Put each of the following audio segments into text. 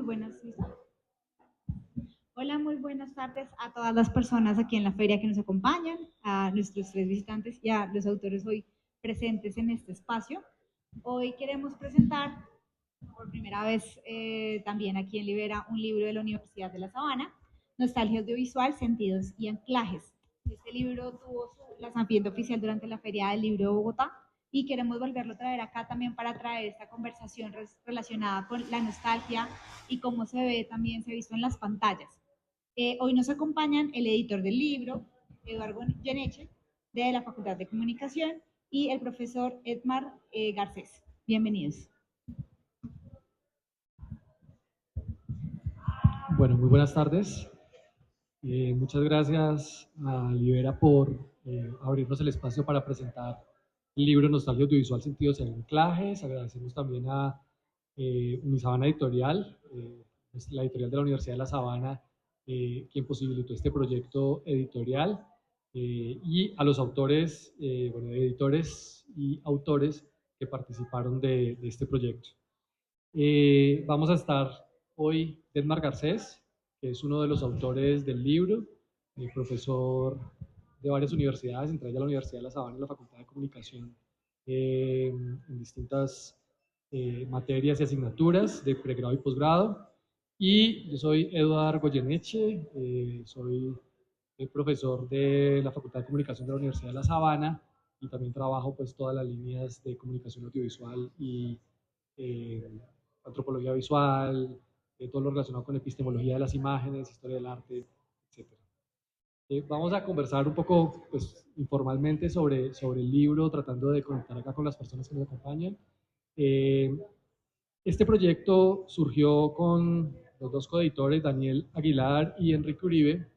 buenas. Hola, muy buenas tardes a todas las personas aquí en la feria que nos acompañan, a nuestros tres visitantes y a los autores hoy presentes en este espacio. Hoy queremos presentar por primera vez también aquí en Libera un libro de la Universidad de La Sabana, Nostalgia Audiovisual, Sentidos y Anclajes. Este libro tuvo su lanzamiento oficial durante la Feria del Libro de Bogotá y queremos volverlo a traer acá también para traer esta conversación relacionada con la nostalgia y cómo se ve también, se ha visto en las pantallas. Hoy nos acompañan el editor del libro, Eduardo Geneche, de la Facultad de Comunicación, y el profesor Edmar Garcés. Bienvenidos. Bueno, muy buenas tardes. Muchas gracias a Libera por abrirnos el espacio para presentar el libro Nostalgia Audiovisual, Sentidos y Anclajes. Agradecemos también a Unisabana Editorial, es la editorial de la Universidad de La Sabana, quien posibilitó este proyecto editorial, y a los autores, editores y autores que participaron de este proyecto. Vamos a estar hoy Edmar Garcés, que es uno de los autores del libro, profesor de varias universidades, entre ellas la Universidad de La Sabana y la Facultad de Comunicación, en distintas materias y asignaturas de pregrado y posgrado. Y yo soy Eduardo Goyeneche, soy el profesor de la Facultad de Comunicación de la Universidad de La Sabana y también trabajo pues todas las líneas de comunicación audiovisual y eh, antropología visual, todo lo relacionado con epistemología de las imágenes, historia del arte, etc. Vamos a conversar un poco pues, informalmente sobre el libro, tratando de conectar acá con las personas que nos acompañan. Eh, este proyecto surgió con los dos coeditores, Daniel Aguilar y Enrique Uribe,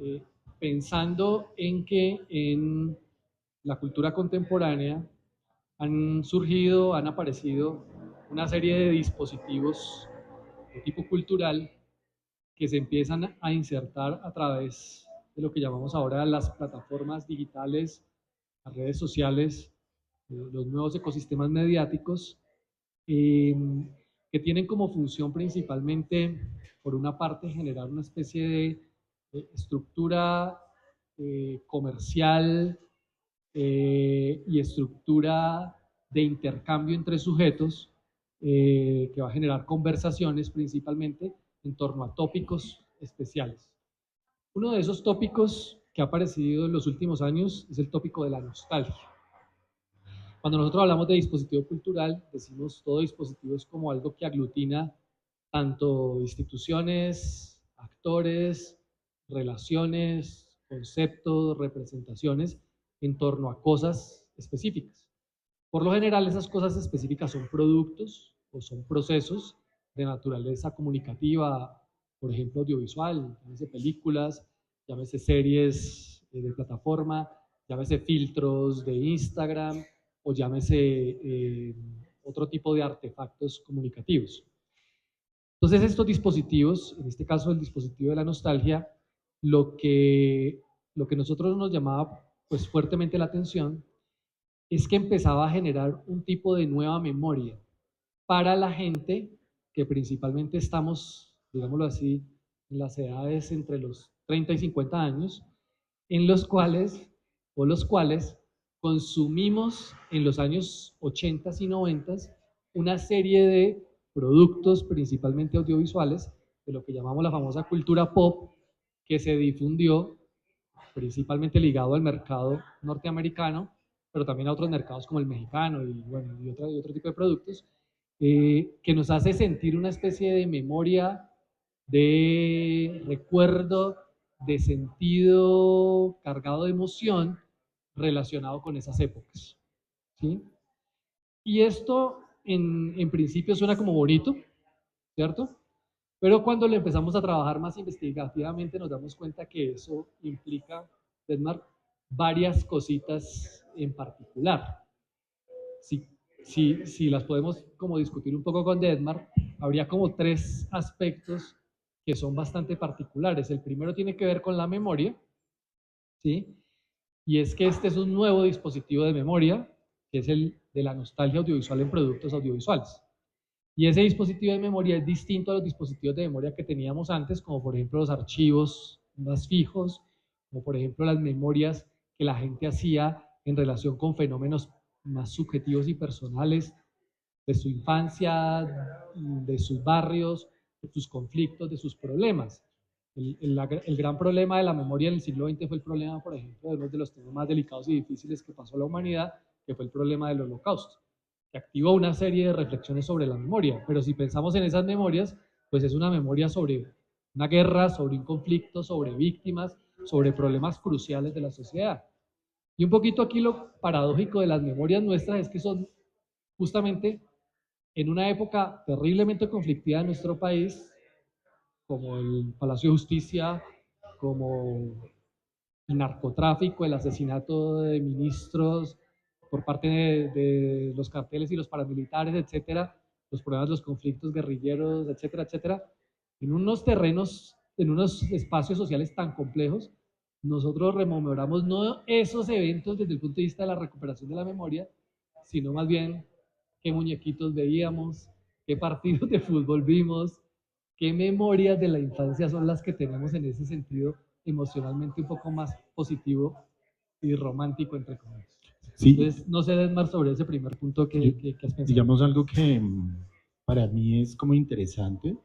eh, pensando en que en la cultura contemporánea han surgido, han aparecido una serie de dispositivos de tipo cultural que se empiezan a insertar a través de lo que llamamos ahora las plataformas digitales, las redes sociales, los nuevos ecosistemas mediáticos, eh, que tienen como función principalmente, por una parte, generar una especie de estructura comercial y estructura de intercambio entre sujetos, que va a generar conversaciones principalmente en torno a tópicos especiales. Uno de esos tópicos que ha aparecido en los últimos años es el tópico de la nostalgia. Cuando nosotros hablamos de dispositivo cultural, decimos todo dispositivo es como algo que aglutina tanto instituciones, actores, relaciones, conceptos, representaciones en torno a cosas específicas. Por lo general, esas cosas específicas son productos o son procesos de naturaleza comunicativa, por ejemplo, audiovisual, llámese películas, llámese series de plataforma, llámese filtros de Instagram o llámese otro tipo de artefactos comunicativos. Entonces, estos dispositivos, en este caso el dispositivo de la nostalgia, lo que, lo que nosotros nos llamaba pues fuertemente la atención es que empezaba a generar un tipo de nueva memoria para la gente que principalmente estamos, digámoslo así, en las edades entre los 30 y 50 años, en los cuales los cuales consumimos en los años 80 y 90 una serie de productos principalmente audiovisuales de lo que llamamos la famosa cultura pop, que se difundió principalmente ligado al mercado norteamericano, pero también a otros mercados como el mexicano y, bueno, y otro tipo de productos, que nos hace sentir una especie de memoria, de recuerdo, de sentido cargado de emoción relacionado con esas épocas. ¿Sí? Y esto en principio suena como bonito, ¿cierto? Pero cuando le empezamos a trabajar más investigativamente nos damos cuenta que eso implica, Denmark, varias cositas en particular. Si, si las podemos como discutir un poco con Denmark, habría como tres aspectos que son bastante particulares. El primero tiene que ver con la memoria, ¿sí? Y es que este es un nuevo dispositivo de memoria, que es el de la nostalgia audiovisual en productos audiovisuales. Y ese dispositivo de memoria es distinto a los dispositivos de memoria que teníamos antes, como por ejemplo los archivos más fijos, como por ejemplo las memorias que la gente hacía en relación con fenómenos más subjetivos y personales de su infancia, de sus barrios, de sus conflictos, de sus problemas. El gran problema de la memoria en el siglo XX fue el problema, por ejemplo, de uno de los temas más delicados y difíciles que pasó la humanidad, que fue el problema del Holocausto, que activó una serie de reflexiones sobre la memoria. Pero si pensamos en esas memorias, pues es una memoria sobre una guerra, sobre un conflicto, sobre víctimas, sobre problemas cruciales de la sociedad. Y un poquito aquí lo paradójico de las memorias nuestras es que son justamente en una época terriblemente conflictiva de nuestro país, como el Palacio de Justicia, como el narcotráfico, el asesinato de ministros por parte de los carteles y los paramilitares, etcétera, los problemas de los conflictos guerrilleros, etcétera, etcétera, en unos terrenos, en unos espacios sociales tan complejos, nosotros rememoramos no esos eventos desde el punto de vista de la recuperación de la memoria, sino más bien qué muñequitos veíamos, qué partidos de fútbol vimos, qué memorias de la infancia son las que tenemos en ese sentido emocionalmente un poco más positivo y romántico, entre comillas. Sí, Entonces, no sé, Edmar, sobre ese primer punto que has pensado. digamos algo que para mí es como interesante,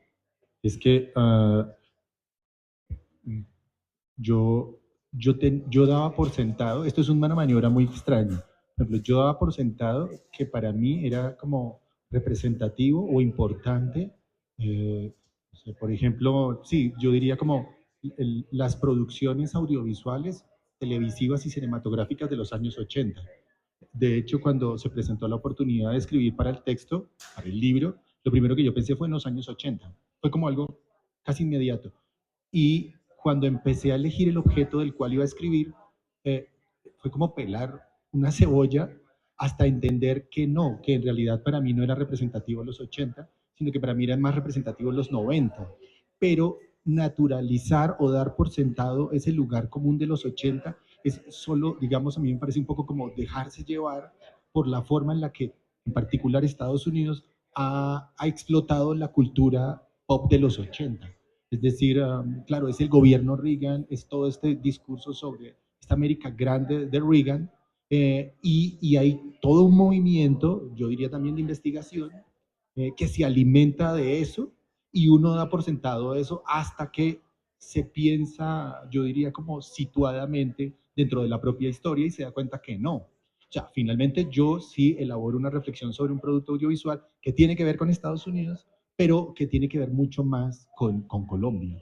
es que yo, yo daba por sentado, esto es una maniobra muy extraña, por ejemplo, yo daba por sentado que para mí era como representativo o importante, no sé, por ejemplo, sí, yo diría como las producciones audiovisuales, televisivas y cinematográficas de los años 80. De hecho, cuando se presentó la oportunidad de escribir para el texto, para el libro, lo primero que yo pensé fue en los años 80. Fue como algo casi inmediato. Y cuando empecé a elegir el objeto del cual iba a escribir, eh, fue como pelar una cebolla hasta entender que no, que en realidad para mí no era representativo los 80, sino que para mí eran más representativos los 90. Pero naturalizar o dar por sentado ese lugar común de los 80 es solo, digamos, a mí me parece un poco como dejarse llevar por la forma en la que, en particular, Estados Unidos ha explotado la cultura pop de los 80. Es decir, claro, es el gobierno Reagan, es todo este discurso sobre esta América grande de Reagan, y hay todo un movimiento, yo diría también de investigación, que se alimenta de eso y uno da por sentado eso hasta que se piensa, yo diría como situadamente dentro de la propia historia y se da cuenta que no. O sea, finalmente yo sí elaboro una reflexión sobre un producto audiovisual que tiene que ver con Estados Unidos, pero que tiene que ver mucho más con Colombia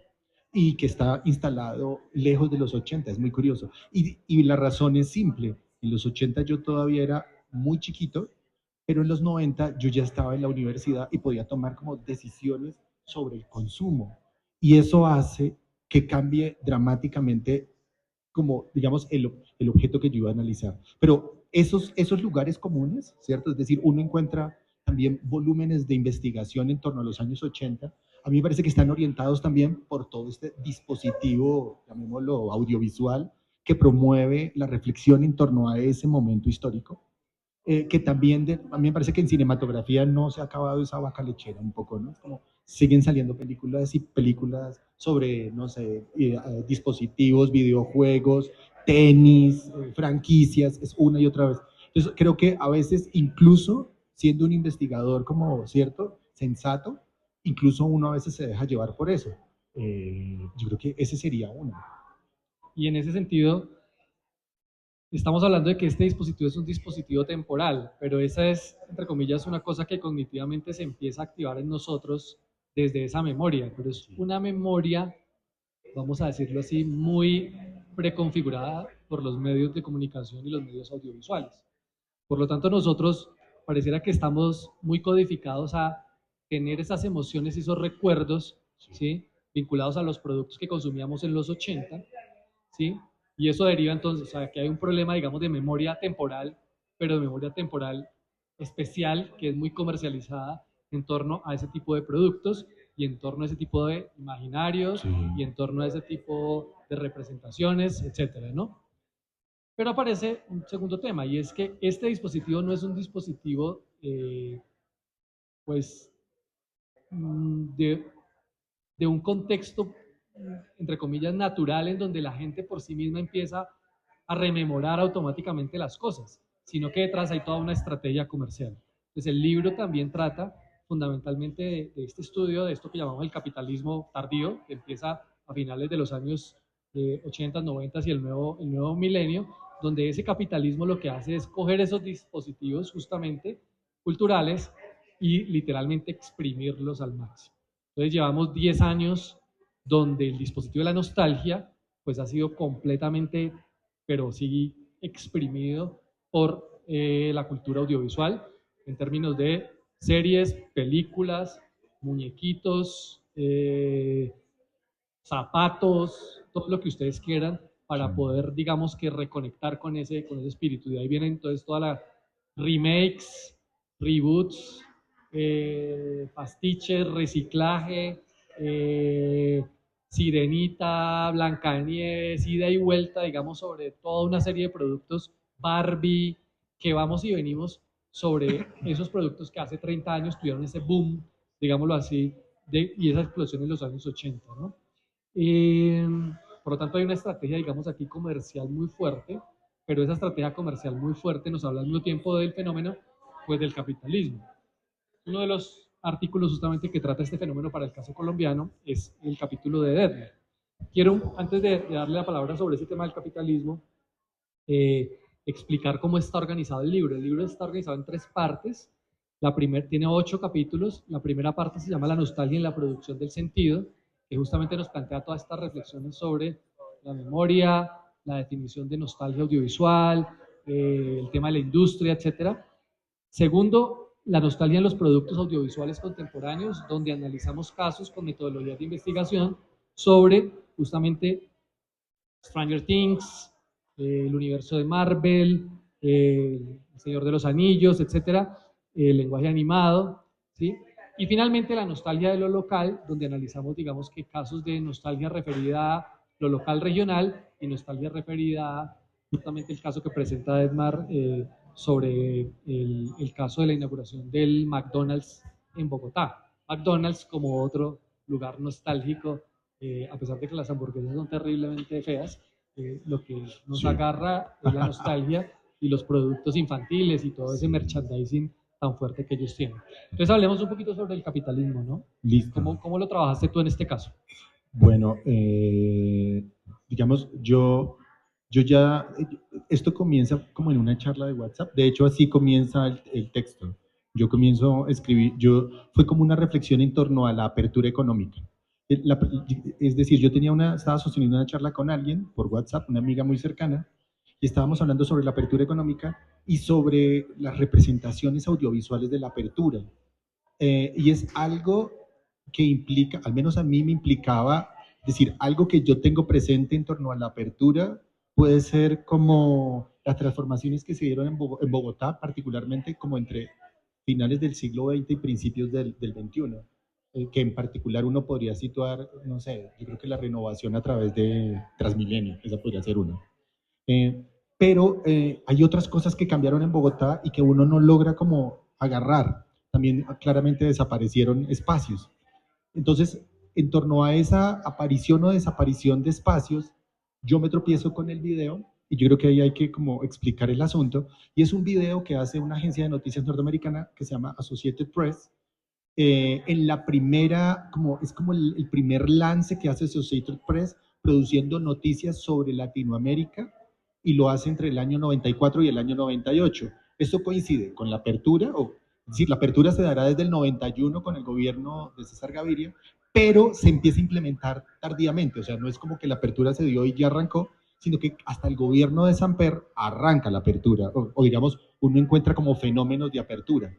y que está instalado lejos de los 80, es muy curioso. Y la razón es simple, en los 80 yo todavía era muy chiquito, pero en los 90 yo ya estaba en la universidad y podía tomar como decisiones sobre el consumo. Y eso hace que cambie dramáticamente como, digamos, el objeto que yo iba a analizar. Pero esos lugares comunes, ¿cierto? Es decir, uno encuentra también volúmenes de investigación en torno a los años 80. A mí me parece que están orientados también por todo este dispositivo, llamémoslo audiovisual, que promueve la reflexión en torno a ese momento histórico. Que también, a mí me parece que en cinematografía no se ha acabado esa vaca lechera un poco, ¿no? Es como siguen saliendo películas y películas sobre, no sé, dispositivos, videojuegos, tenis, franquicias, es una y otra vez. Entonces, creo que a veces, incluso siendo un investigador como, ¿cierto?, sensato, incluso uno a veces se deja llevar por eso. Yo creo que ese sería uno. Y en ese sentido, estamos hablando de que este dispositivo es un dispositivo temporal, pero esa es, entre comillas, una cosa que cognitivamente se empieza a activar en nosotros desde esa memoria, pero es una memoria, vamos a decirlo así, muy preconfigurada por los medios de comunicación y los medios audiovisuales. Por lo tanto, nosotros pareciera que estamos muy codificados a tener esas emociones y esos recuerdos, ¿sí?, vinculados a los productos que consumíamos en los 80, ¿sí? Y eso deriva entonces, o sea, que hay un problema, digamos, de memoria temporal, pero de memoria temporal especial, que es muy comercializada en torno a ese tipo de productos y en torno a ese tipo de imaginarios, Sí. y en torno a ese tipo de representaciones, etcétera, ¿no? Pero aparece un segundo tema, y es que este dispositivo no es un dispositivo, pues, de un contexto, entre comillas, natural, en donde la gente por sí misma empieza a rememorar automáticamente las cosas, sino que detrás hay toda una estrategia comercial. Entonces el libro también trata fundamentalmente de este estudio, de esto que llamamos el capitalismo tardío, que empieza a finales de los años 80, 90 y el nuevo milenio, donde ese capitalismo lo que hace es coger esos dispositivos justamente culturales y literalmente exprimirlos al máximo. Entonces llevamos 10 años donde el dispositivo de la nostalgia pues ha sido completamente, pero sí exprimido por la cultura audiovisual en términos de series, películas, muñequitos, zapatos, todo lo que ustedes quieran para poder, digamos, que reconectar con ese espíritu. De ahí vienen entonces todas las remakes, reboots, pastiches, reciclaje, Sirenita, Blancanieves, ida y vuelta, digamos, sobre toda una serie de productos, Barbie, que vamos y venimos sobre esos productos que hace 30 años tuvieron ese boom, digámoslo así, y esa explosión en los años 80, ¿no? Eh, por lo tanto, hay una estrategia, digamos, aquí comercial muy fuerte, pero esa estrategia comercial muy fuerte nos habla al mismo tiempo del fenómeno, pues del capitalismo. Uno de los artículos justamente que trata este fenómeno para el caso colombiano es el capítulo de Dedler. Quiero, antes de darle la palabra sobre ese tema del capitalismo, explicar cómo está organizado el libro. El libro está organizado en 3 partes. Tiene 8 capítulos. La primera parte se llama La nostalgia en la producción del sentido, que justamente nos plantea todas estas reflexiones sobre la memoria, la definición de nostalgia audiovisual, el tema de la industria, etcétera. Segundo, la nostalgia en los productos audiovisuales contemporáneos, donde analizamos casos con metodologías de investigación sobre justamente Stranger Things, el universo de Marvel, el Señor de los Anillos, etcétera, el lenguaje animado, ¿sí? Y finalmente la nostalgia de lo local, donde analizamos, digamos, que casos de nostalgia referida a lo local regional y nostalgia referida a justamente el caso que presenta Edmar sobre el caso de la inauguración del McDonald's en Bogotá. McDonald's como otro lugar nostálgico, a pesar de que las hamburguesas son terriblemente feas, lo que nos agarra es la nostalgia y los productos infantiles y todo ese merchandising tan fuerte que ellos tienen. Entonces hablemos un poquito sobre el capitalismo, ¿no? Listo. ¿Cómo lo trabajaste tú en este caso? Bueno, digamos, esto comienza como en una charla de WhatsApp. De hecho, así comienza el texto. Yo comienzo a escribir, fue como una reflexión en torno a la apertura económica. Es decir, estaba sosteniendo una charla con alguien por WhatsApp, una amiga muy cercana, y estábamos hablando sobre la apertura económica y sobre las representaciones audiovisuales de la apertura. Y es algo que implica, al menos a mí me implicaba, decir, algo que yo tengo presente en torno a la apertura puede ser como las transformaciones que se dieron en Bogotá, particularmente como entre finales del siglo XX y principios del XXI, que en particular uno podría situar, no sé, yo creo que la renovación a través de Transmilenio, esa podría ser una. Pero hay otras cosas que cambiaron en Bogotá y que uno no logra como agarrar. También claramente desaparecieron espacios. Entonces, en torno a esa aparición o desaparición de espacios, yo me tropiezo con el video y yo creo que ahí hay que como explicar el asunto. Y es un video que hace una agencia de noticias norteamericana que se llama Associated Press. En la primera, es como el primer lance que hace Associated Press produciendo noticias sobre Latinoamérica y lo hace entre el año 94 y el año 98. Esto coincide con la apertura, es decir, la apertura se dará desde el 91 con el gobierno de César Gaviria, pero se empieza a implementar tardíamente, o sea, no es como que la apertura se dio y ya arrancó, sino que hasta el gobierno de Samper arranca la apertura, o digamos, uno encuentra como fenómenos de apertura.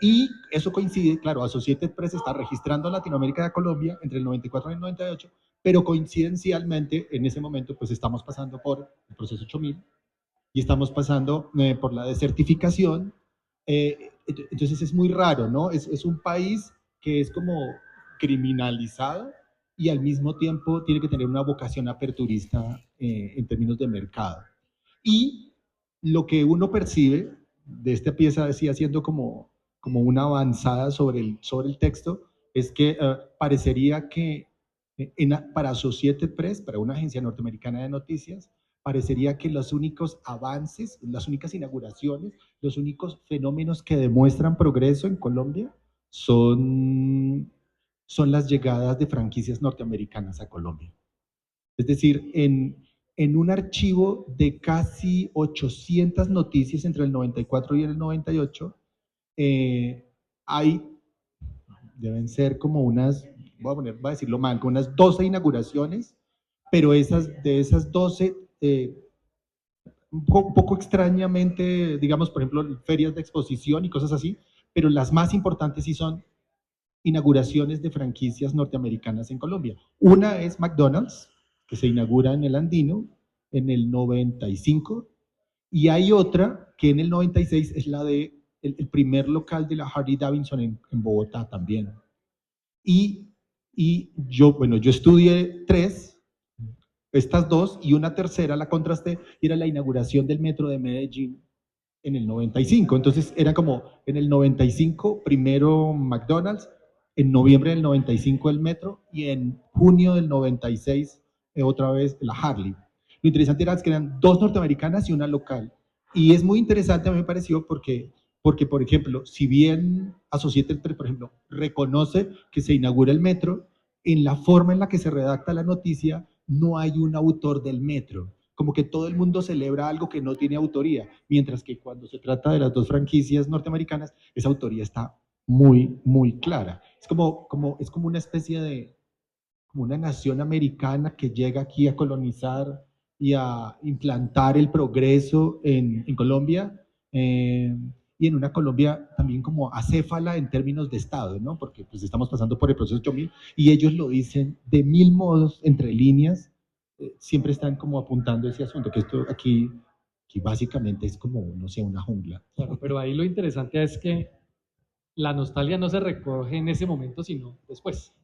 Y eso coincide, claro, Associated Press está registrando a Latinoamérica y a Colombia entre el 94 y el 98, pero coincidencialmente en ese momento pues estamos pasando por el proceso 8000 y estamos pasando por la desertificación. Entonces es muy raro, ¿no? Es un país que es como criminalizado y al mismo tiempo tiene que tener una vocación aperturista en términos de mercado. Y lo que uno percibe de esta pieza, decía, siendo como como una avanzada sobre el texto, es que parecería que para Associated Press, para una agencia norteamericana de noticias, parecería que los únicos avances, las únicas inauguraciones, los únicos fenómenos que demuestran progreso en Colombia son las llegadas de franquicias norteamericanas a Colombia. Es decir, en un archivo de casi 800 noticias entre el 94 y el 98, hay, deben ser como unas, voy a decirlo mal, como unas 12 inauguraciones, pero de esas 12, un poco extrañamente, digamos, por ejemplo, ferias de exposición y cosas así, pero las más importantes sí son inauguraciones de franquicias norteamericanas en Colombia. Una es McDonald's, que se inaugura en el Andino en el 95, y hay otra que en el 96 es la de el primer local de la Harley Davidson en Bogotá también. Y yo estudié tres, estas dos, y una tercera la contrasté, y era la inauguración del metro de Medellín en el 95. Entonces era como en el 95 primero McDonald's, en noviembre del 95 el metro, y en junio del 96 otra vez la Harley. Lo interesante era que eran dos norteamericanas y una local. Y es muy interesante, a mí me pareció, porque por ejemplo, si bien Associated Press, por ejemplo, reconoce que se inaugura el metro, en la forma en la que se redacta la noticia no hay un autor del metro. Como que todo el mundo celebra algo que no tiene autoría, mientras que cuando se trata de las dos franquicias norteamericanas, esa autoría está muy, muy clara. Es como una especie de, como una nación americana que llega aquí a colonizar y a implantar el progreso en Colombia, y en una Colombia también como acéfala en términos de Estado, ¿no? Porque pues estamos pasando por el proceso 8000 y ellos lo dicen de mil modos, entre líneas, siempre están como apuntando ese asunto, que esto aquí básicamente es como, no sé, una jungla. Claro, pero ahí lo interesante es que la nostalgia no se recoge en ese momento, sino después.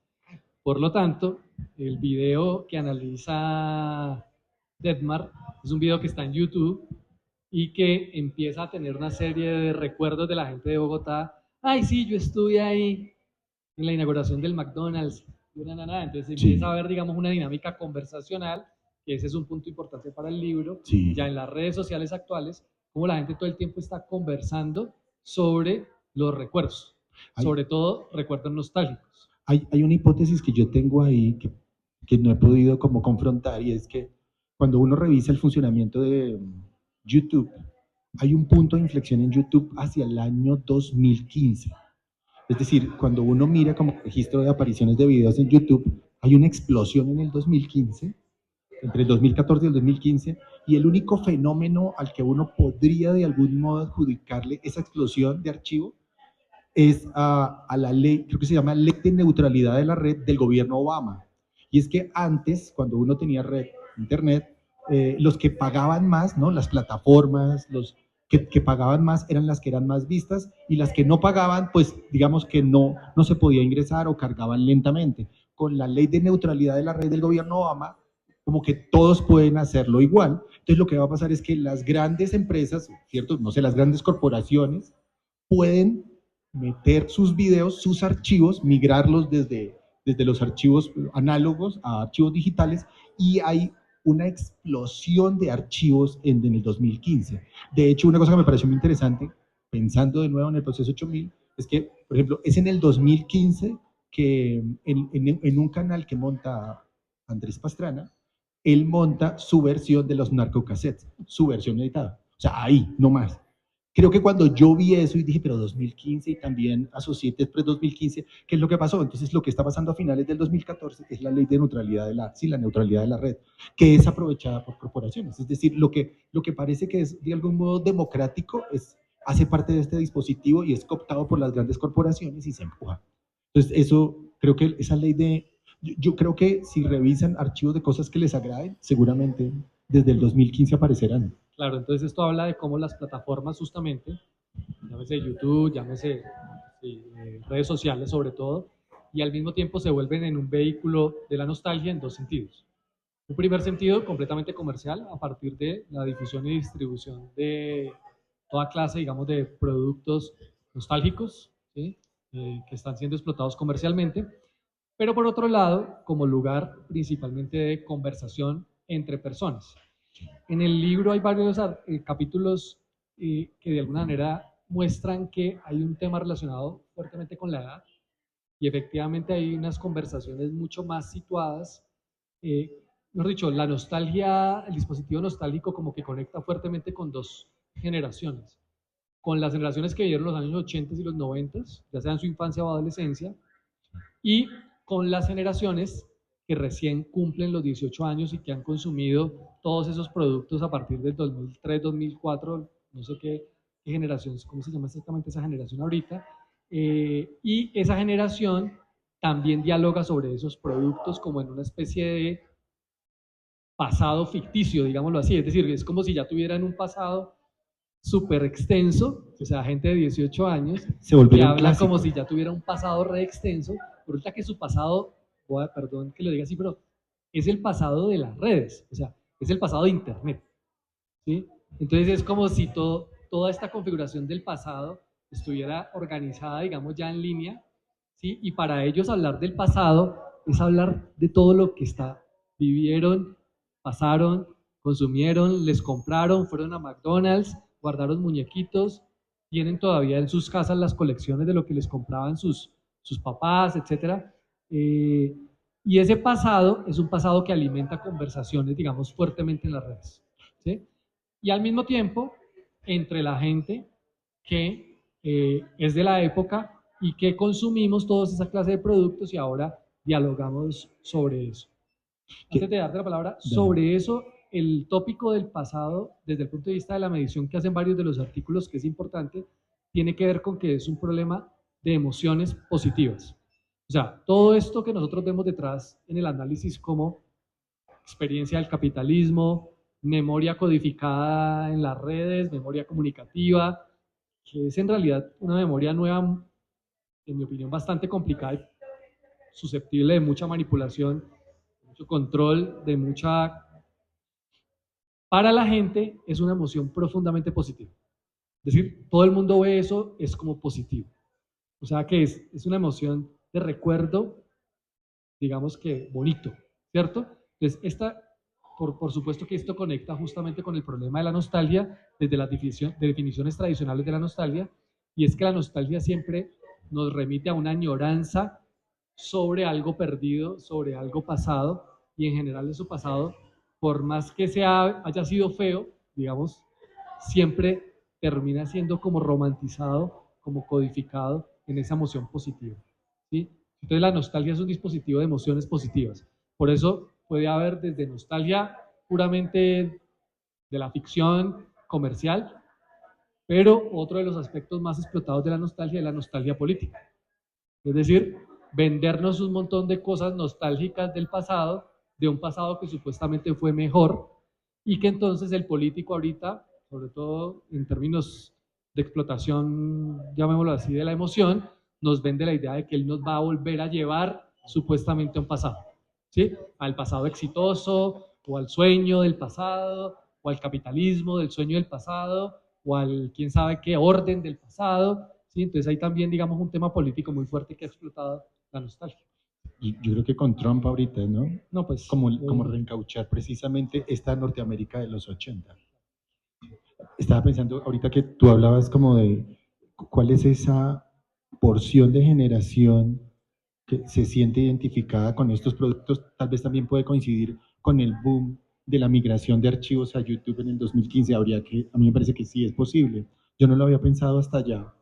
Por lo tanto, el video que analiza Deadmar es un video que está en YouTube y que empieza a tener una serie de recuerdos de la gente de Bogotá. Ay, sí, yo estuve ahí en la inauguración del McDonald's. Entonces empieza a haber, digamos, una dinámica conversacional, que ese es un punto importante para el libro, ya en las redes sociales actuales, como la gente todo el tiempo está conversando sobre los recuerdos, sobre todo recuerdos nostálgicos. Hay una hipótesis que yo tengo ahí que no he podido como confrontar, y es que cuando uno revisa el funcionamiento de YouTube, hay un punto de inflexión en YouTube hacia el año 2015. Es decir, cuando uno mira como registro de apariciones de videos en YouTube, hay una explosión en el 2015, entre el 2014 y el 2015, y el único fenómeno al que uno podría de algún modo adjudicarle esa explosión de archivo es a la ley, creo que se llama Ley de Neutralidad de la Red del gobierno Obama. Y es que antes, cuando uno tenía red, internet, los que pagaban más, ¿no? Las plataformas, los que pagaban más eran las que eran más vistas, y las que no pagaban, pues digamos que no se podía ingresar o cargaban lentamente. Con la Ley de Neutralidad de la Red del gobierno Obama, como que todos pueden hacerlo igual. Entonces lo que va a pasar es que las grandes empresas, ¿cierto? No sé, las grandes corporaciones pueden meter sus videos, sus archivos, migrarlos desde los archivos análogos a archivos digitales, y hay una explosión de archivos en el 2015. De hecho, una cosa que me pareció muy interesante, pensando de nuevo en el proceso 8000, es que, por ejemplo, es en el 2015 que en un canal que monta Andrés Pastrana, él monta su versión de los narcocassettes, su versión editada. O sea, ahí, no más. Creo que cuando yo vi eso y dije, pero 2015 y también Associated Press 2015, ¿qué es lo que pasó? Entonces lo que está pasando a finales del 2014 es la ley de neutralidad la neutralidad de la red, que es aprovechada por corporaciones. Es decir, lo que parece que es de algún modo democrático hace parte de este dispositivo y es cooptado por las grandes corporaciones y se empuja. Entonces eso, creo que esa ley yo creo que si revisan archivos de cosas que les agraden, seguramente desde el 2015 aparecerán. Claro, entonces esto habla de cómo las plataformas justamente, llámese YouTube, llámese redes sociales sobre todo, y al mismo tiempo se vuelven en un vehículo de la nostalgia en dos sentidos. Un primer sentido completamente comercial, a partir de la difusión y distribución de toda clase, digamos, de productos nostálgicos, ¿sí? Que están siendo explotados comercialmente, pero por otro lado, como lugar principalmente de conversación entre personas. En el libro hay varios capítulos que de alguna manera muestran que hay un tema relacionado fuertemente con la edad y efectivamente hay unas conversaciones mucho más situadas. Mejor dicho, la nostalgia, el dispositivo nostálgico como que conecta fuertemente con dos generaciones. Con las generaciones que vivieron los años 80 y los 90, ya sea en su infancia o adolescencia, y con las generaciones que recién cumplen los 18 años y que han consumido todos esos productos a partir del 2003, 2004, no sé qué generación, cómo se llama exactamente esa generación ahorita, y esa generación también dialoga sobre esos productos como en una especie de pasado ficticio, digámoslo así, es decir, es como si ya tuvieran un pasado súper extenso, o sea, gente de 18 años, Se volvió que un habla clásico. como si ya tuviera un pasado re extenso, resulta que su pasado, perdón que lo diga así, pero es el pasado de las redes, o sea, es el pasado de Internet, ¿sí? Entonces es como si toda esta configuración del pasado estuviera organizada, digamos, ya en línea, ¿sí? Y para ellos hablar del pasado es hablar de todo lo que vivieron, pasaron, consumieron, les compraron, fueron a McDonald's, guardaron muñequitos, tienen todavía en sus casas las colecciones de lo que les compraban sus papás, etcétera. Y ese pasado es un pasado que alimenta conversaciones, digamos, fuertemente en las redes, ¿sí? Y al mismo tiempo, entre la gente que es de la época y que consumimos toda esa clase de productos y ahora dialogamos sobre eso. Antes de darte la palabra, sobre eso, el tópico del pasado, desde el punto de vista de la medición que hacen varios de los artículos, que es importante, tiene que ver con que es un problema de emociones positivas. O sea, todo esto que nosotros vemos detrás en el análisis como experiencia del capitalismo, memoria codificada en las redes, memoria comunicativa, que es en realidad una memoria nueva, en mi opinión, bastante complicada y susceptible de mucha manipulación, de mucho control, de mucha... Para la gente es una emoción profundamente positiva. Es decir, todo el mundo ve eso, es como positivo. O sea que es una emoción de recuerdo, digamos que bonito, ¿cierto? Entonces, por supuesto que esto conecta justamente con el problema de la nostalgia desde las definiciones tradicionales de la nostalgia, y es que la nostalgia siempre nos remite a una añoranza sobre algo perdido, sobre algo pasado, y en general eso pasado, por más que haya sido feo, digamos, siempre termina siendo como romantizado, como codificado en esa emoción positiva, ¿sí? Entonces la nostalgia es un dispositivo de emociones positivas. Por eso puede haber desde nostalgia puramente de la ficción comercial, pero otro de los aspectos más explotados de la nostalgia es la nostalgia política. Es decir, vendernos un montón de cosas nostálgicas del pasado, de un pasado que supuestamente fue mejor, y que entonces el político ahorita, sobre todo en términos de explotación, llamémoslo así, de la emoción, nos vende la idea de que él nos va a volver a llevar supuestamente a un pasado, ¿sí? Al pasado exitoso, o al sueño del pasado, o al capitalismo del sueño del pasado, o al quién sabe qué orden del pasado, ¿sí? Entonces hay también, digamos, un tema político muy fuerte que ha explotado la nostalgia. Y yo creo que con Trump ahorita, ¿no? No, pues... Como reencauchar precisamente esta Norteamérica de los 80. Estaba pensando ahorita que tú hablabas como de cuál es esa porción de generación que se siente identificada con estos productos, tal vez también puede coincidir con el boom de la migración de archivos a YouTube en el 2015. A mí me parece que sí es posible. Yo no lo había pensado hasta allá.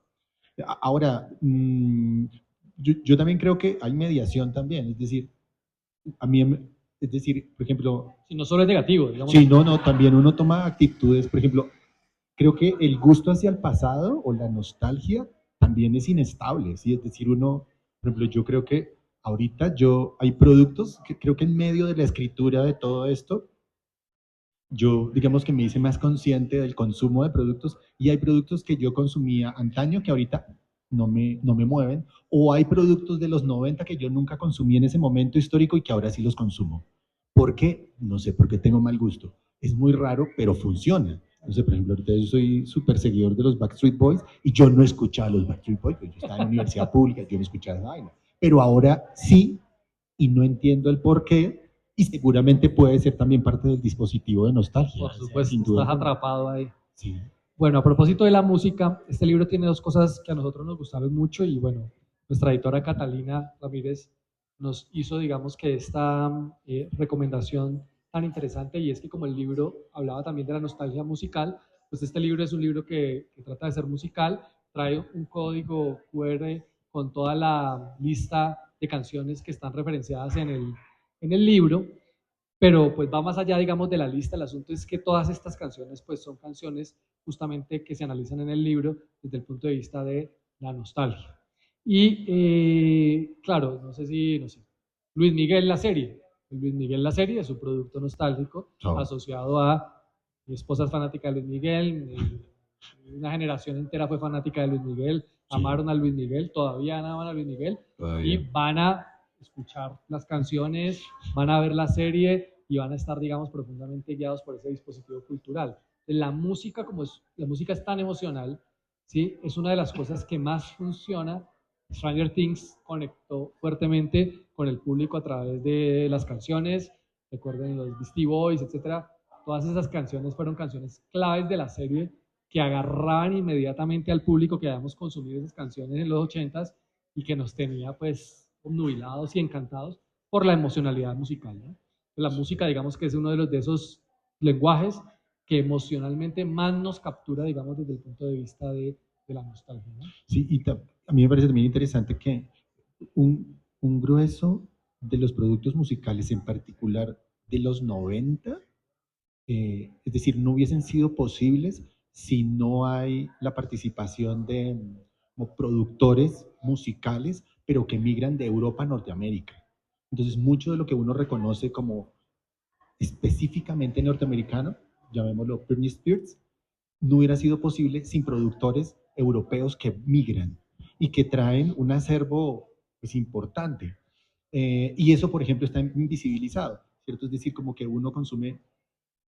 Ahora, yo también creo que hay mediación también, es decir, es decir, por ejemplo... Si no solo es negativo, digamos. Sí, no, también uno toma actitudes, por ejemplo, creo que el gusto hacia el pasado o la nostalgia también es inestable, ¿sí? Es decir, por ejemplo, yo creo que ahorita hay productos que creo que en medio de la escritura de todo esto, yo digamos que me hice más consciente del consumo de productos y hay productos que yo consumía antaño que ahorita no me mueven, o hay productos de los 90 que yo nunca consumí en ese momento histórico y que ahora sí los consumo. ¿Por qué? No sé, porque tengo mal gusto. Es muy raro, pero funciona. No sé, por ejemplo, ahorita yo soy súper seguidor de los Backstreet Boys y yo no escuchaba a los Backstreet Boys, porque yo estaba en la universidad pública, yo no escuchaba esa vaina. Pero ahora sí, y no entiendo el por qué, y seguramente puede ser también parte del dispositivo de nostalgia. Por O sea, supuesto, sin duda estás alguna. atrapado ahí. Sí. Bueno, a propósito de la música, este libro tiene dos cosas que a nosotros nos gustaron mucho y bueno, nuestra editora Catalina Ramírez nos hizo, digamos, que esta recomendación tan interesante y es que como el libro hablaba también de la nostalgia musical, pues este libro es un libro que trata de ser musical, trae un código QR con toda la lista de canciones que están referenciadas en el libro, pero pues va más allá, digamos, de la lista. El asunto es que todas estas canciones pues son canciones justamente que se analizan en el libro desde el punto de vista de la nostalgia. Y claro, no sé si, no sé, Luis Miguel la serie. Luis Miguel la serie es un producto nostálgico Oh. asociado a mi esposa es fanática de Luis Miguel, una generación entera fue fanática de Luis Miguel, Sí. amaron a Luis Miguel, todavía aman a Luis Miguel Todavía. y van a escuchar las canciones, van a ver la serie y van a estar, digamos, profundamente guiados por ese dispositivo cultural. La música, la música es tan emocional, ¿sí? Es una de las cosas que más funciona. Stranger Things conectó fuertemente con el público a través de las canciones, recuerden los Beastie Boys, etcétera. Todas esas canciones fueron canciones claves de la serie que agarraban inmediatamente al público que habíamos consumido esas canciones en los 80s y que nos tenía pues obnubilados y encantados por la emocionalidad musical, ¿no? La música, digamos que es uno de esos lenguajes que emocionalmente más nos captura, digamos, desde el punto de vista de la nostalgia, ¿no? Sí, y a mí me parece también interesante que un grueso de los productos musicales, en particular de los 90, es decir, no hubiesen sido posibles si no hay la participación de como productores musicales, pero que migran de Europa a Norteamérica. Entonces, mucho de lo que uno reconoce como específicamente norteamericano, llamémoslo Britney Spears, no hubiera sido posible sin productores europeos que migran y que traen un acervo pues, importante. Y eso, por ejemplo, está invisibilizado, ¿cierto? Es decir, como que uno consume,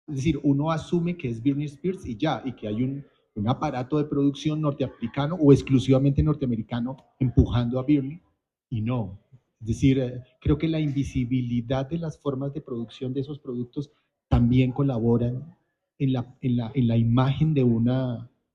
es decir, uno asume que es Britney Spears y ya, y que hay un aparato de producción norteamericano o exclusivamente norteamericano empujando a Britney, y no. Es decir, creo que la invisibilidad de las formas de producción de esos productos también colaboran en la imagen de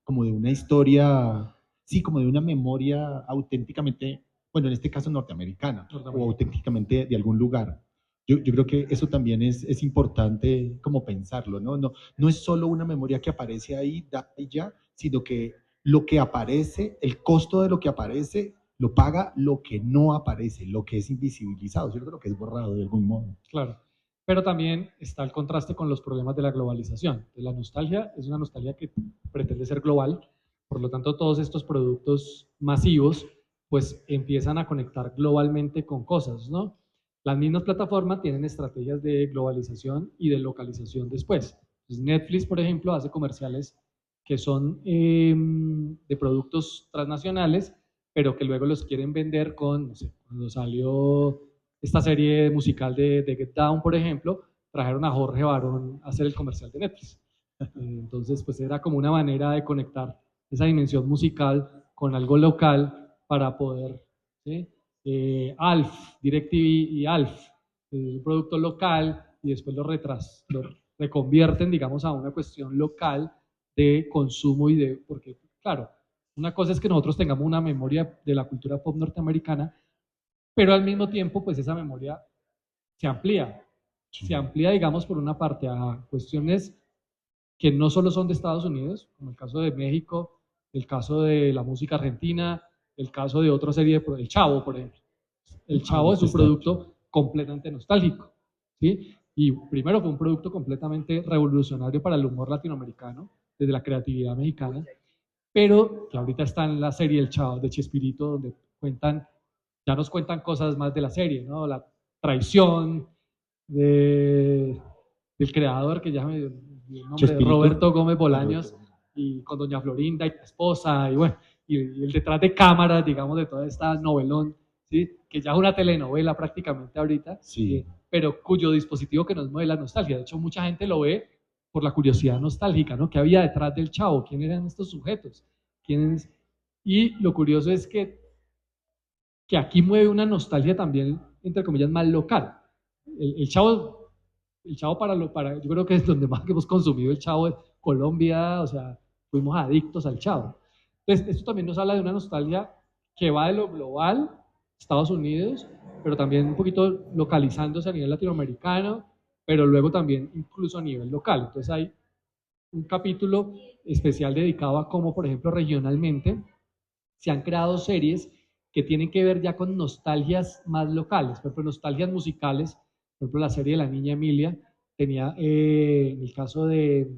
como de una historia, sí, como de una memoria auténticamente, bueno, en este caso norteamericana, o auténticamente de algún lugar. Yo creo que eso también es importante como pensarlo, ¿no? No es solo una memoria que aparece ahí, da y ya, sino que lo que aparece, el costo de lo que aparece, lo paga lo que no aparece, lo que es invisibilizado, ¿cierto? Lo que es borrado de algún modo. Claro, pero también está el contraste con los problemas de la globalización. La nostalgia es una nostalgia que pretende ser global, por lo tanto todos estos productos masivos pues empiezan a conectar globalmente con cosas, ¿no? Las mismas plataformas tienen estrategias de globalización y de localización después. Entonces, Netflix, por ejemplo, hace comerciales que son de productos transnacionales, pero que luego los quieren vender con, no sé, cuando salió esta serie musical de Get Down, por ejemplo, trajeron a Jorge Barón a hacer el comercial de Netflix. Entonces, pues era como una manera de conectar esa dimensión musical con algo local para poder, ¿sí? Alf, DirecTV y Alf, un producto local y después lo reconvierten, digamos, a una cuestión local de consumo y de, porque, claro, una cosa es que nosotros tengamos una memoria de la cultura pop norteamericana, pero al mismo tiempo, pues esa memoria se amplía, digamos, por una parte a cuestiones que no solo son de Estados Unidos, como el caso de México, el caso de la música argentina, el caso de otra serie, el Chavo, por ejemplo. El Chavo es un producto completamente nostálgico, ¿sí? Y primero fue un producto completamente revolucionario para el humor latinoamericano, desde la creatividad mexicana, pero que ahorita está en la serie El Chavo de Chespirito, donde ya nos cuentan cosas más de la serie, ¿no? La traición de, del creador, que ya me el nombre de Chespirito. Roberto Gómez Bolaños, y con doña Florinda y la esposa, y bueno, y el detrás de cámaras, digamos, de toda esta novelón, ¿sí? Que ya es una telenovela prácticamente ahorita, Sí. pero cuyo dispositivo que nos mueve la nostalgia. De hecho, mucha gente lo ve por la curiosidad nostálgica, ¿no? ¿Qué había detrás del Chavo? ¿Quién eran estos sujetos? ¿Quiénes? Y lo curioso es que aquí mueve una nostalgia también, entre comillas, más local. El Chavo, yo creo que es donde más hemos consumido el Chavo, Colombia, o sea, fuimos adictos al Chavo. Entonces, esto también nos habla de una nostalgia que va de lo global, Estados Unidos, pero también un poquito localizándose a nivel latinoamericano, pero luego también incluso a nivel local. Entonces hay un capítulo especial dedicado a cómo, por ejemplo, regionalmente se han creado series que tienen que ver ya con nostalgias más locales, por ejemplo, nostalgias musicales. Por ejemplo, la serie de La Niña Emilia tenía, en el caso de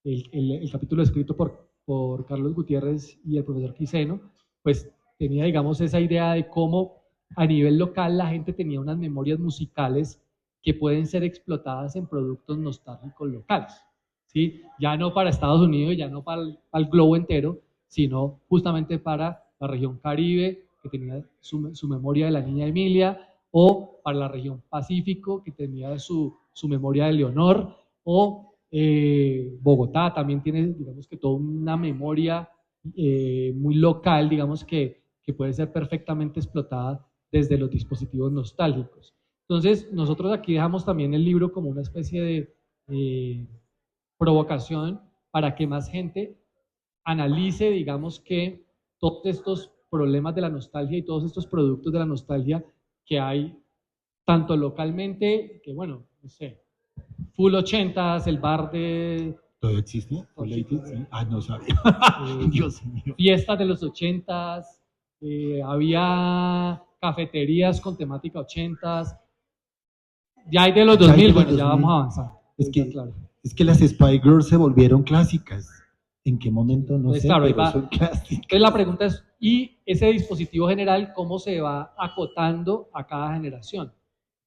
el capítulo escrito por Carlos Gutiérrez y el profesor Quiseno, pues tenía, digamos, esa idea de cómo a nivel local la gente tenía unas memorias musicales que pueden ser explotadas en productos nostálgicos locales, ¿sí? Ya no para Estados Unidos, ya no para el globo entero, sino justamente para la región Caribe, que tenía su memoria de La Niña Emilia, o para la región Pacífico, que tenía su memoria de Leonor, o Bogotá también tiene, digamos que toda una memoria muy local, digamos que puede ser perfectamente explotada desde los dispositivos nostálgicos. Entonces, nosotros aquí dejamos también el libro como una especie de provocación para que más gente analice, digamos que todos estos problemas de la nostalgia y todos estos productos de la nostalgia que hay tanto localmente, que bueno, no sé, Full 80s, el bar de ¿Todavía existe? ¿Full 80s? Sí. Ah, no sabía. Dios mío. fiestas de los 80s, había cafeterías con temática 80s, ya hay de los Ya hay 2000, de los bueno, ya 2000. vamos a avanzar. Es que, Claro. es que las Spy Girls se volvieron clásicas. ¿En qué momento? No Entonces, sé, claro, ahí pero va. son clásicas. Entonces la pregunta es, ¿y ese dispositivo general cómo se va acotando a cada generación?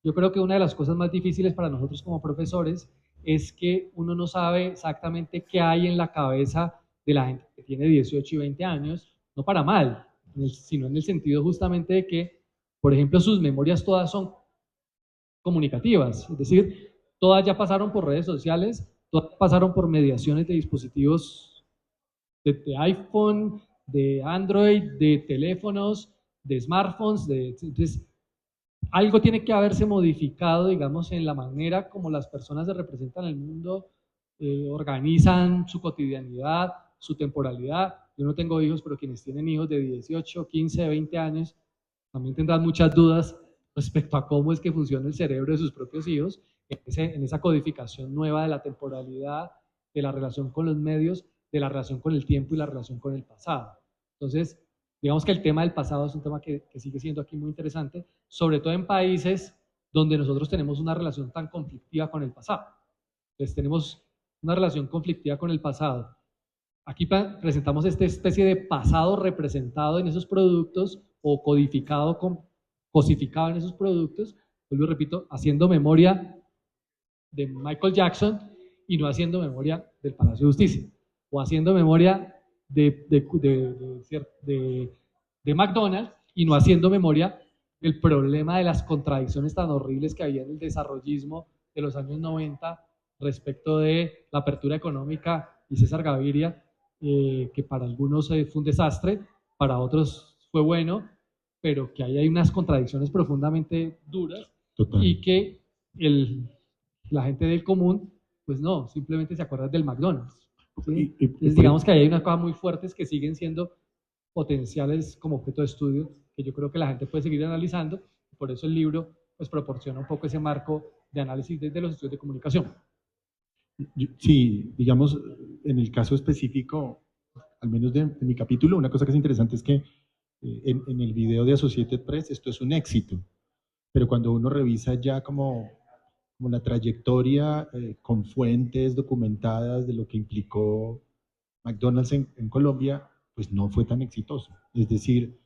Yo creo que una de las cosas más difíciles para nosotros como profesores es que uno no sabe exactamente qué hay en la cabeza de la gente que tiene 18 y 20 años, no para mal, sino en el sentido justamente de que, por ejemplo, sus memorias todas son comunicativas, es decir, todas ya pasaron por redes sociales, todas pasaron por mediaciones de dispositivos de iPhone, de Android, de teléfonos, de smartphones, entonces algo tiene que haberse modificado, digamos, en la manera como las personas se representan en el mundo, organizan su cotidianidad, su temporalidad. Yo no tengo hijos, pero quienes tienen hijos de 18, 15, 20 años también tendrán muchas dudas respecto a cómo es que funciona el cerebro de sus propios hijos, en esa codificación nueva de la temporalidad, de la relación con los medios, de la relación con el tiempo y la relación con el pasado. Entonces, digamos que el tema del pasado es un tema que sigue siendo aquí muy interesante, sobre todo en países donde nosotros tenemos una relación tan conflictiva con el pasado. Entonces tenemos una relación conflictiva con el pasado. Aquí presentamos esta especie de pasado representado en esos productos o codificado, cosificado en esos productos. Vuelvo y repito, haciendo memoria de Michael Jackson y no haciendo memoria del Palacio de Justicia, o haciendo memoria de McDonald's y no haciendo memoria del problema de las contradicciones tan horribles que había en el desarrollismo de los años 90 respecto de la apertura económica y César Gaviria, que para algunos fue un desastre, para otros fue bueno, pero que ahí hay unas contradicciones profundamente duras. Total. Y que la gente del común, pues no, simplemente se acuerda del McDonald's. ¿Sí? Entonces, digamos que ahí hay unas cosas muy fuertes que siguen siendo potenciales como objeto de estudio, que yo creo que la gente puede seguir analizando. Por eso el libro pues proporciona un poco ese marco de análisis desde los estudios de comunicación. Sí, digamos, en el caso específico, al menos de mi capítulo, una cosa que es interesante es que en el video de Associated Press esto es un éxito, pero cuando uno revisa ya como la trayectoria con fuentes documentadas de lo que implicó McDonald's en Colombia, pues no fue tan exitoso. Es decir,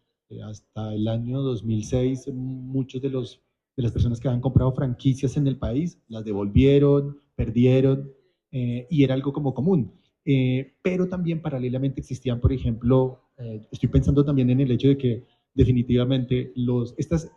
hasta el año 2006, muchos de las personas que habían comprado franquicias en el país las devolvieron, perdieron, y era algo como común. Pero también paralelamente existían, por ejemplo, estoy pensando también en el hecho de que definitivamente estas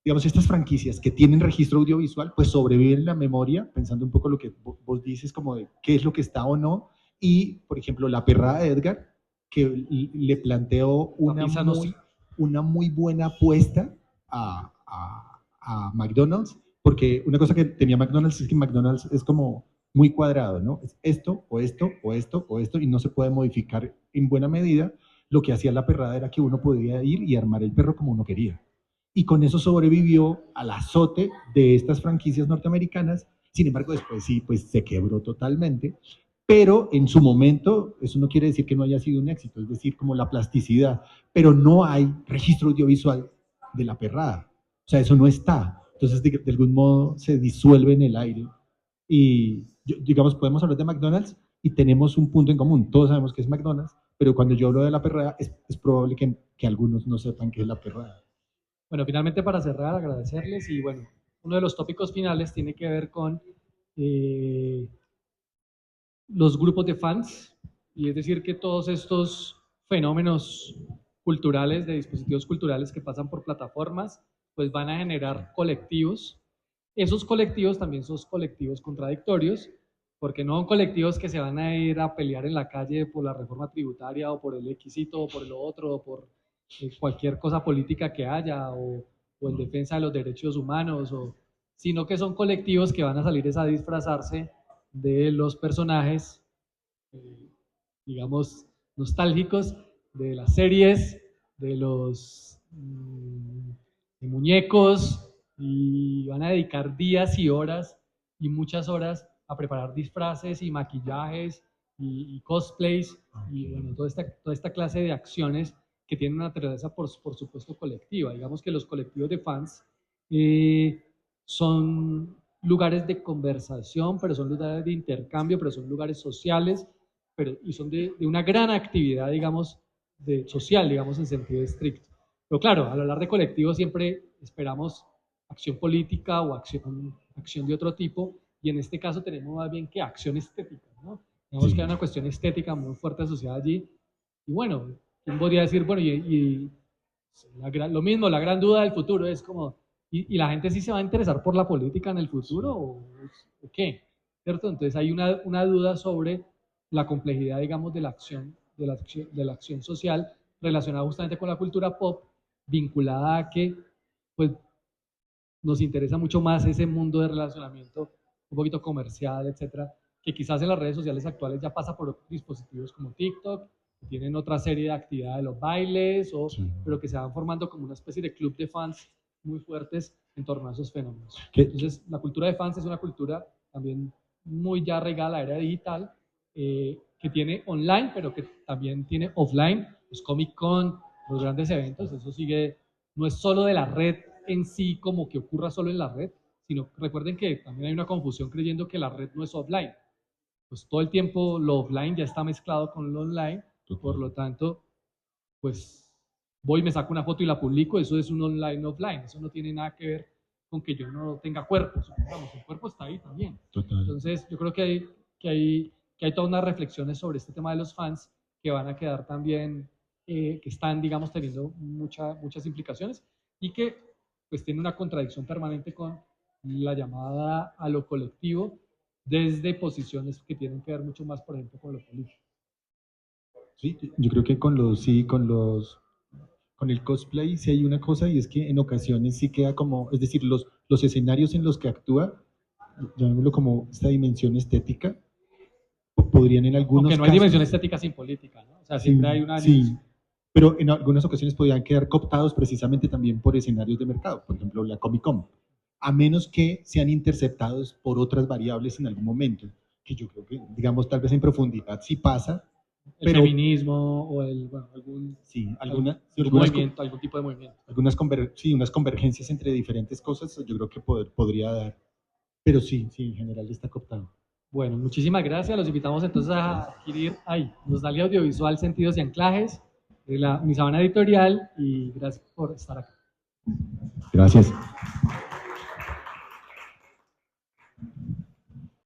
digamos, estas franquicias que tienen registro audiovisual, pues sobreviven en la memoria, pensando un poco lo que vos dices, como de qué es lo que está o no. Y, por ejemplo, La Perrada de Edgar, que le planteó una muy buena apuesta a McDonald's, porque una cosa que tenía McDonald's es que McDonald's es como muy cuadrado, ¿no? Es esto, o esto, o esto, o esto, y no se puede modificar en buena medida. Lo que hacía La Perrada era que uno podía ir y armar el perro como uno quería. Y con eso sobrevivió al azote de estas franquicias norteamericanas. Sin embargo, después sí, pues se quebró totalmente. Pero en su momento, eso no quiere decir que no haya sido un éxito, es decir, como la plasticidad. Pero no hay registro audiovisual de La Perrada. O sea, eso no está. Entonces, de algún modo, se disuelve en el aire. Y, digamos, podemos hablar de McDonald's y tenemos un punto en común. Todos sabemos que es McDonald's, pero cuando yo hablo de La Perrada, es probable que algunos no sepan qué es La Perrada. Bueno, finalmente para cerrar, agradecerles y bueno, uno de los tópicos finales tiene que ver con los grupos de fans, y es decir que todos estos fenómenos culturales, de dispositivos culturales que pasan por plataformas, pues van a generar colectivos. Esos colectivos también son colectivos contradictorios, porque no son colectivos que se van a ir a pelear en la calle por la reforma tributaria o por el exquisito o por lo otro o por cualquier cosa política que haya o en defensa de los derechos humanos, sino que son colectivos que van a salir a disfrazarse de los personajes, digamos, nostálgicos de las series, de los de muñecos, y van a dedicar días y horas y muchas horas a preparar disfraces y maquillajes y cosplays y bueno, toda esta clase de acciones que tienen una naturaleza, por supuesto, colectiva. Digamos que los colectivos de fans son lugares de conversación, pero son lugares de intercambio, pero son lugares sociales, y son de una gran actividad, digamos, social, digamos, en sentido estricto. Pero claro, al hablar de colectivos siempre esperamos acción política o acción de otro tipo, y en este caso tenemos más bien que acción estética, ¿no? Digamos que hay una cuestión estética muy fuerte asociada allí, y bueno, ¿quién podría decir, bueno, lo mismo, la gran duda del futuro es como, ¿y la gente sí se va a interesar por la política en el futuro o qué? ¿Cierto? Entonces hay una duda sobre la complejidad, digamos, de la acción social relacionada justamente con la cultura pop, vinculada a que, pues, nos interesa mucho más ese mundo de relacionamiento un poquito comercial, etcétera, que quizás en las redes sociales actuales ya pasa por otros dispositivos como TikTok, que tienen otra serie de actividades de los bailes, pero que se van formando como una especie de club de fans muy fuertes en torno a esos fenómenos. Entonces, la cultura de fans es una cultura también muy ya arraigada a la era digital, que tiene online, pero que también tiene offline, los Comic Con, los grandes eventos. Eso sigue, no es solo de la red en sí, como que ocurra solo en la red, sino recuerden que también hay una confusión creyendo que la red no es offline. Pues todo el tiempo lo offline ya está mezclado con lo online, por lo tanto, pues voy y me saco una foto y la publico, eso es un online offline, eso no tiene nada que ver con que yo no tenga cuerpo, supongamos, el cuerpo está ahí también. Total. Entonces yo creo que hay todas unas reflexiones sobre este tema de los fans que van a quedar también, que están, digamos, teniendo muchas implicaciones, y que pues tiene una contradicción permanente con la llamada a lo colectivo desde posiciones que tienen que ver mucho más, por ejemplo, con lo político. Sí, yo creo que con el cosplay sí hay una cosa, y es que en ocasiones sí queda como, es decir, los escenarios en los que actúa, llamémoslo como esta dimensión estética, podrían en algunos Aunque no hay dimensión estética sin política, ¿no? O sea, siempre hay una... Sí, pero en algunas ocasiones podrían quedar cooptados precisamente también por escenarios de mercado, por ejemplo, la Comic Con, a menos que sean interceptados por otras variables en algún momento, que yo creo que, digamos, tal vez en profundidad sí pasa. El feminismo o algún movimiento, algún tipo de movimiento. Unas convergencias entre diferentes cosas, yo creo que podría dar. Pero sí, en general está cooptado. Bueno, muchísimas gracias. Los invitamos entonces a adquirir Nostalgia Audiovisual, Sentidos y Anclajes, de la Unisabana Editorial, y gracias por estar acá. Gracias.